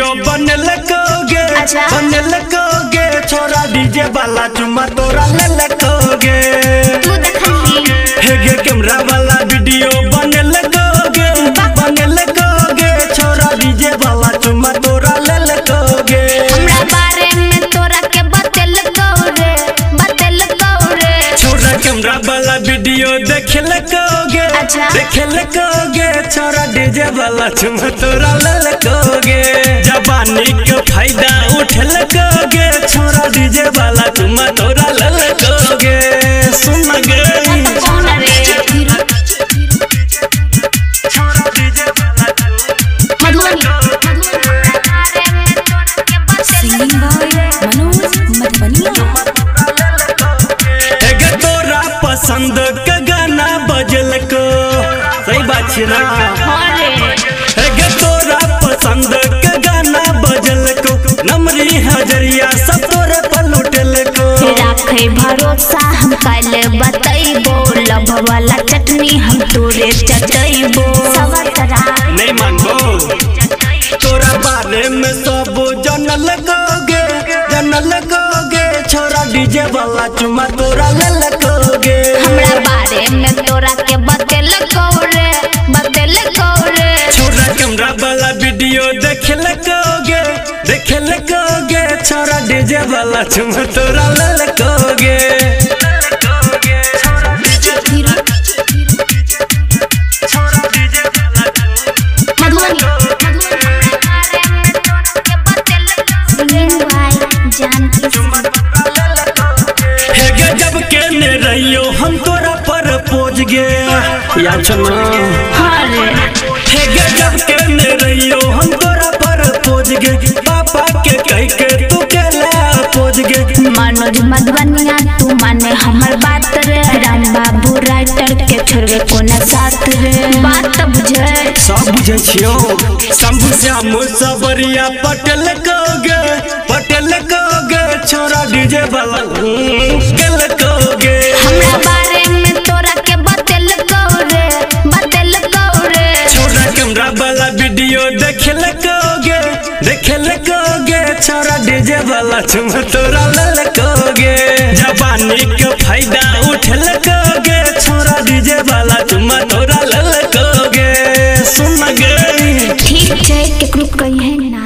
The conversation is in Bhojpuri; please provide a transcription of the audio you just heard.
वीडियो बनलकोगे बनलकोगे छोरा डीजे वाला चुम्मा तोरा ललकोगे तू देखली हेगे कैमरा वाला वीडियो बनलकोगे बनलकोगे छोरा डीजे वाला चुम्मा तोरा ललकोगे हमरा बारे में तोरा के बतेलको रे छोरा कैमरा वाला वीडियो देखलकोगे देखलकोगे छोरा डीजे वाला चुम्मा तोरा ललकोगे जवानी के फायदा उठलकोगे छोरा डीजे वाला चुम्मा तोरा ललकोगे सुन गई कौन रे छोरा डीजे वाला सिंगिंग बॉय मनोज मधुबनिया एगे तोरा पसंद के गाना बजलको सही बात छै ना एगे तोरा पसंद के गाना बजलको नमरी हजरिया सब तोरे पर लुटलको राखे भरोसा हम काले बतैबो लभ वाला चटनी हम तोरे चटैबो सवतरा नहीं मानबो तोरा बारे में सब जनलकोगे छोरा डीजे वाला चुम्मा तोरा ललकोगे हमरा बारे में तोरा के बतेलको रे छोरा कैमरा वाला वीडियो देखलकोगे देखलकोगे छोरा डीजे वाला चुम्मा तोरा ललकोगे हेगे जब केने रहियो हम तोरा पर पोज गे या चना हेगे जब केने रहियो हम तोरा पर पोज गे पापा के कह के तू केला पोज गे मनोज मधुबनिया तू माने हमर बात रे राम बाबू राइटर के छोड़े कोना साथ रे बात बुझे सब बुझे छियो शंभु श्याम सबरिया पटेल कोगे छोरा डीजे वाला गल कोगे हमरा बारे में तोरा के बतेलको रे छोरा कैमरा वाला वीडियो देखलकोगे छोरा डीजे वाला चुम्मा तोरा ललकोगे जवानी के फायदा उठलकोगे छोरा डीजे वाला चुम्मा तोरा ललकोगे सुन गई ठीक छै केकरो कहिए ना।